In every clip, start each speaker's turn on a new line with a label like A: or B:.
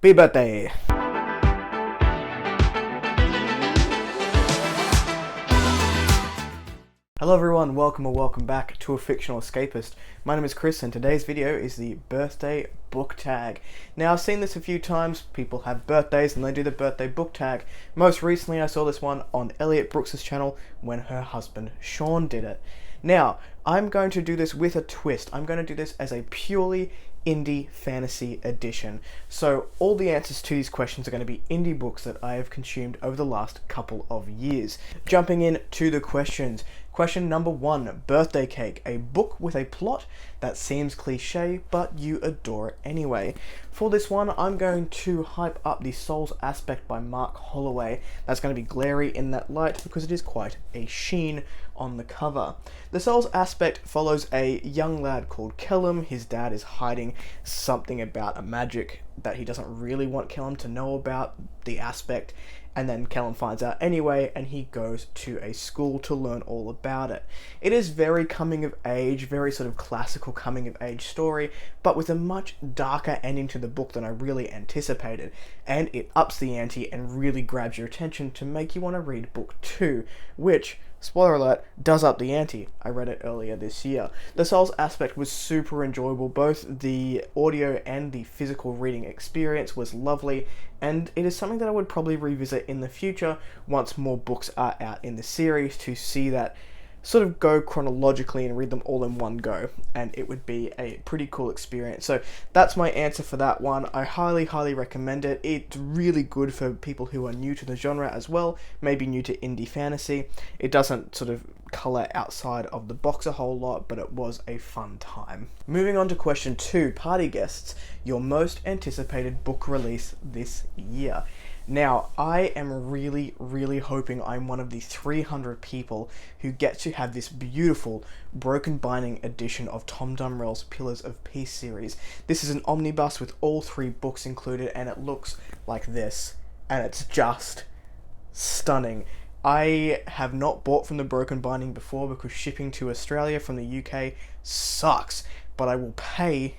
A: Happy birthday! Hello everyone, welcome or welcome back to A Fictional Escapist. My name is Kris and today's video is the birthday book tag. Now I've seen this a few times, people have birthdays and they do the birthday book tag. Most recently I saw this one on Elliot Brooks' channel when her husband Sean did it. Now, I'm going to do this with a twist. I'm going to do this as a purely indie fantasy edition. So all the answers to these questions are going to be indie books that I have consumed over the last couple of years. Jumping in to the questions. Question number 1, Birthday Cake, a book with a plot that seems cliche, but you adore it anyway. For this one, I'm going to hype up The Soul's Aspect by Mark Holloway. That's going to be glary in that light because it is quite a sheen on the cover. The Soul's Aspect follows a young lad called Kellum. His dad is hiding something about a magic that he doesn't really want Kellum to know about, the aspect, and then Kellum finds out anyway, and he goes to a school to learn all about it. It is very coming of age, very sort of classical coming of age story, but with a much darker ending to the book than I really anticipated, and it ups the ante and really grabs your attention to make you want to read book 2, which, spoiler alert, does up the ante. I read it earlier this year. The Soul's Aspect was super enjoyable. Both the audio and the physical reading experience was lovely, and it is something that I would probably revisit in the future once more books are out in the series to see that sort of go chronologically and read them all in one go, and it would be a pretty cool experience. So that's my answer for that one. I highly recommend it. It's really good for people who are new to the genre as well, maybe new to indie fantasy. It doesn't sort of colour outside of the box a whole lot, but it was a fun time. Moving on to question 2, party guests, your most anticipated book release this year. Now, I am really hoping I'm one of the 300 people who get to have this beautiful broken binding edition of Tom Dumrell's Pillars of Peace series. This is an omnibus with all 3 books included, and it looks like this, and it's just stunning. I have not bought from the broken binding before because shipping to Australia from the UK sucks, but I will pay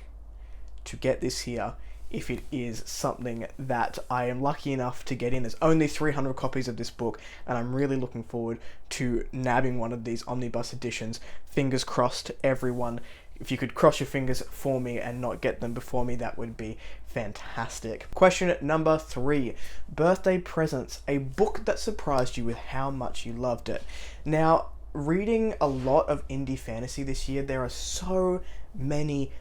A: to get this here if it is something that I am lucky enough to get in. There's only 300 copies of this book, and I'm really looking forward to nabbing one of these omnibus editions. Fingers crossed, everyone. If you could cross your fingers for me and not get them before me, that would be fantastic. Question number 3, birthday presents, a book that surprised you with how much you loved it. Now, reading a lot of indie fantasy this year, there are so many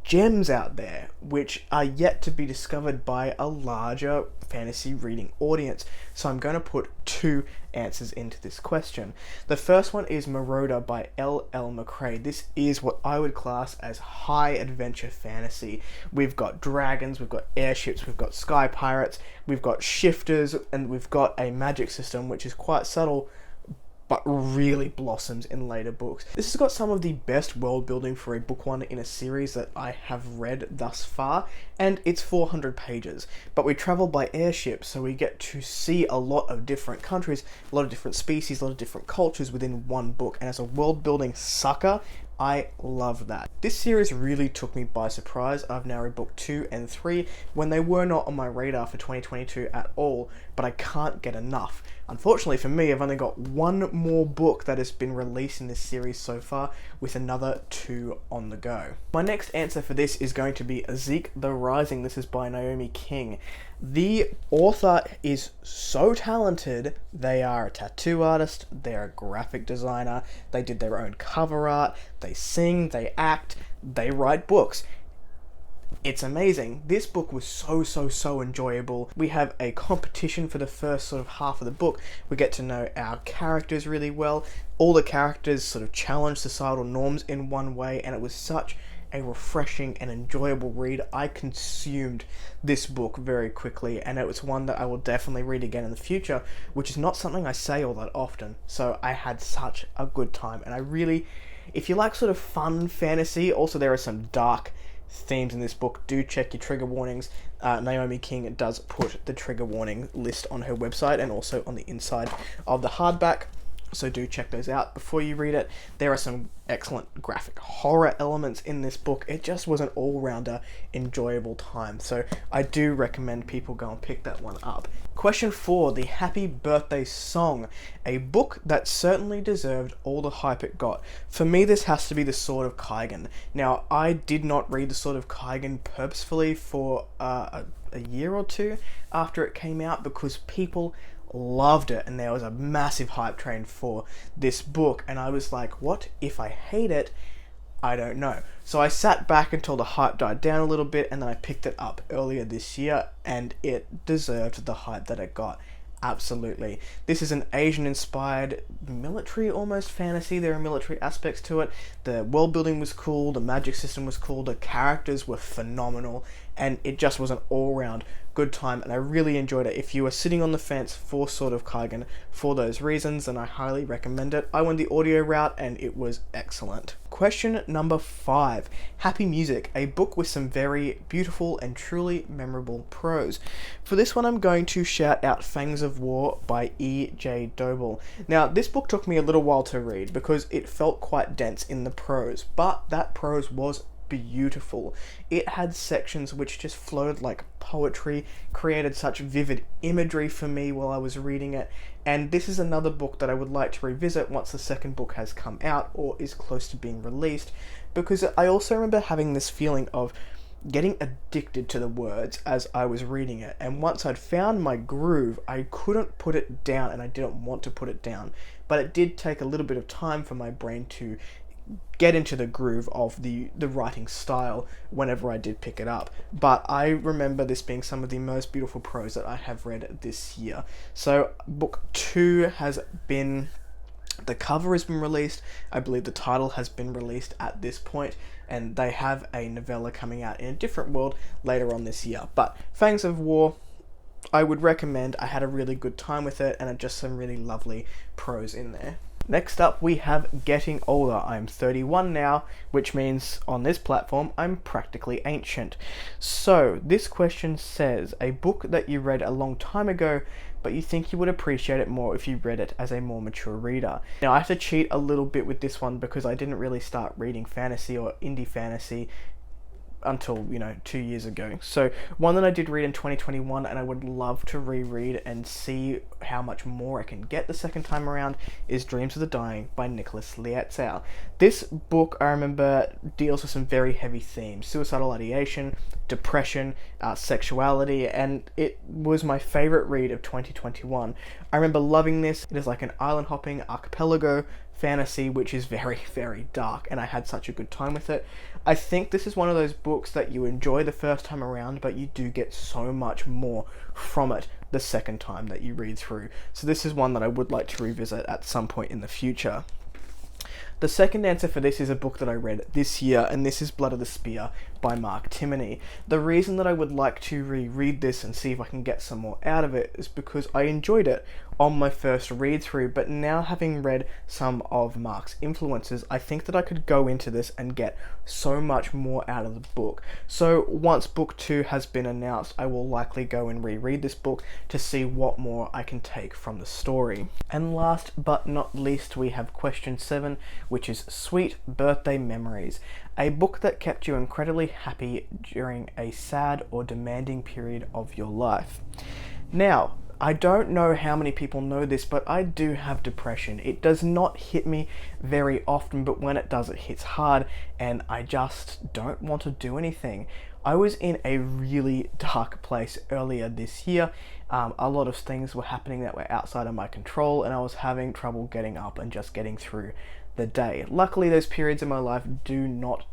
A: gems out there which are yet to be discovered by a larger fantasy reading audience. So I'm going to put 2 answers into this question. The first one is Marauder by L.L. McCrae. This is what I would class as high adventure fantasy. We've got dragons, we've got airships, we've got sky pirates, we've got shifters, and we've got a magic system which is quite subtle but really blossoms in later books. This has got some of the best world building for a book one in a series that I have read thus far, and it's 400 pages. But we travel by airship, so we get to see a lot of different countries, a lot of different species, a lot of different cultures within one book, and as a world building sucker, I love that. This series really took me by surprise. I've now read book 2 and 3 when they were not on my radar for 2022 at all, but I can't get enough. Unfortunately for me, I've only got 1 more book that has been released in this series so far, with another 2 on the go. My next answer for this is going to be Zeke the Rising. This is by Naomi King. The author is so talented. They are a tattoo artist, they're a graphic designer, they did their own cover art, they sing, they act, they write books. It's amazing. This book was so enjoyable. We have a competition for the first sort of half of the book. We get to know our characters really well. All the characters sort of challenge societal norms in one way, and it was such a refreshing and enjoyable read. I consumed this book very quickly, and it was one that I will definitely read again in the future, which is not something I say all that often. So I had such a good time, and I really, if you like sort of fun fantasy, also there are some dark themes in this book, do check your trigger warnings. Naomi King does put the trigger warning list on her website and also on the inside of the hardback. So do check those out before you read it. There are some excellent graphic horror elements in this book. It just was an all-rounder enjoyable time. So I do recommend people go and pick that one up. Question 4, the Happy Birthday Song. A book that certainly deserved all the hype it got. For me, this has to be The Sword of Kaigan. Now, I did not read The Sword of Kaigan purposefully for a year or two after it came out because people loved it and there was a massive hype train for this book, and I was like, what if I hate it? I don't know. So I sat back until the hype died down a little bit, and then I picked it up earlier this year, and it deserved the hype that it got. Absolutely. This is an Asian-inspired military, almost fantasy. There are military aspects to it. The world building was cool, the magic system was cool, the characters were phenomenal, and it just was an all-round good time, and I really enjoyed it. If you are sitting on the fence for Sword of Kaigan for those reasons, then I highly recommend it. I went the audio route, and it was excellent. Question number 5, Happy Music, a book with some very beautiful and truly memorable prose. For this one, I'm going to shout out Fangs of War by E.J. Doble. Now, this book took me a little while to read because it felt quite dense in the prose, but that prose was beautiful. It had sections which just flowed like poetry, created such vivid imagery for me while I was reading it, and this is another book that I would like to revisit once the second book has come out or is close to being released, because I also remember having this feeling of getting addicted to the words as I was reading it, and once I'd found my groove, I couldn't put it down, and I didn't want to put it down, but it did take a little bit of time for my brain to get into the groove of the writing style whenever I did pick it up. But I remember this being some of the most beautiful prose that I have read this year. So book 2 has been, the cover has been released, I believe the title has been released at this point, and they have a novella coming out in a different world later on this year. But Fangs of War, I would recommend. I had a really good time with it, and just some really lovely prose in there. Next up, we have Getting Older. I'm 31 now, which means on this platform, I'm practically ancient. So, this question says, a book that you read a long time ago, but you think you would appreciate it more if you read it as a more mature reader. Now, I have to cheat a little bit with this one because I didn't really start reading fantasy or indie fantasy until 2 years ago. So one that I did read in 2021 and I would love to reread and see how much more I can get the second time around is Dreams of the Dying by Nicholas Lietzow. This book, I remember, deals with some very heavy themes: suicidal ideation, depression, sexuality, and it was my favorite read of 2021. I remember loving this. It is like an island hopping archipelago fantasy which is very, very dark, and I had such a good time with it. I think this is one of those books that you enjoy the first time around, but you do get so much more from it the second time that you read through. So this is one that I would like to revisit at some point in the future. The second answer for this is a book that I read this year, and this is Blood of the Spear by Mark Timoney. The reason that I would like to reread this and see if I can get some more out of it is because I enjoyed it on my first read through, but now having read some of Mark's influences, I think that I could go into this and get so much more out of the book. So once book 2 has been announced, I will likely go and reread this book to see what more I can take from the story. And last but not least, we have question 7, which is Sweet Birthday Memories, a book that kept you incredibly happy during a sad or demanding period of your life. Now, I don't know how many people know this, but I do have depression. It does not hit me very often, but when it does, it hits hard, and I just don't want to do anything. I was in a really dark place earlier this year. A lot of things were happening that were outside of my control, and I was having trouble getting up and just getting through the day. Luckily, those periods in my life do not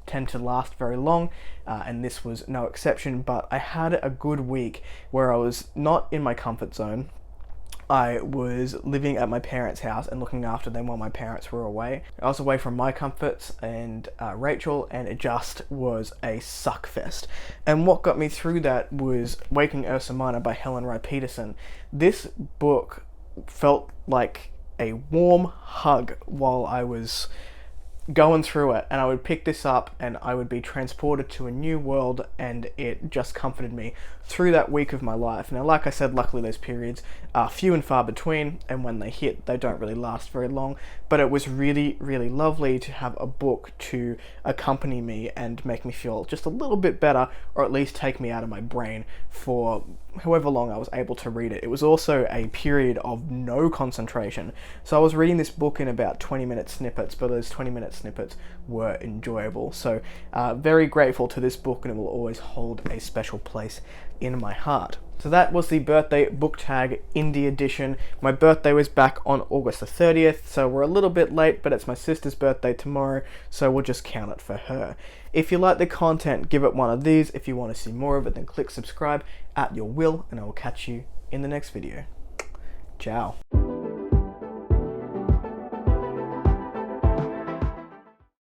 A: tend to last very long, and this was no exception, but I had a good week where I was not in my comfort zone. I was living at my parents' house and looking after them while my parents were away. I was away from my comforts and Rachel, and it just was a suck fest. And what got me through that was Waking Ursa Minor by Helen Ry Peterson. This book felt like a warm hug while I was going through it, and I would pick this up and I would be transported to a new world, and it just comforted me through that week of my life. Now, like I said, luckily those periods are few and far between, and when they hit, they don't really last very long, but it was really, really lovely to have a book to accompany me and make me feel just a little bit better, or at least take me out of my brain for however long I was able to read it. It was also a period of no concentration, so I was reading this book in about 20-minute snippets, but those 20-minute snippets were enjoyable. So very grateful to this book, and it will always hold a special place in my heart. So that was the birthday book tag indie edition. My birthday was back on August the 30th, so we're a little bit late, but it's my sister's birthday tomorrow, so we'll just count it for her. If you like the content, give it one of these. If you want to see more of it, then click subscribe at your will, and I will catch you in the next video. Ciao.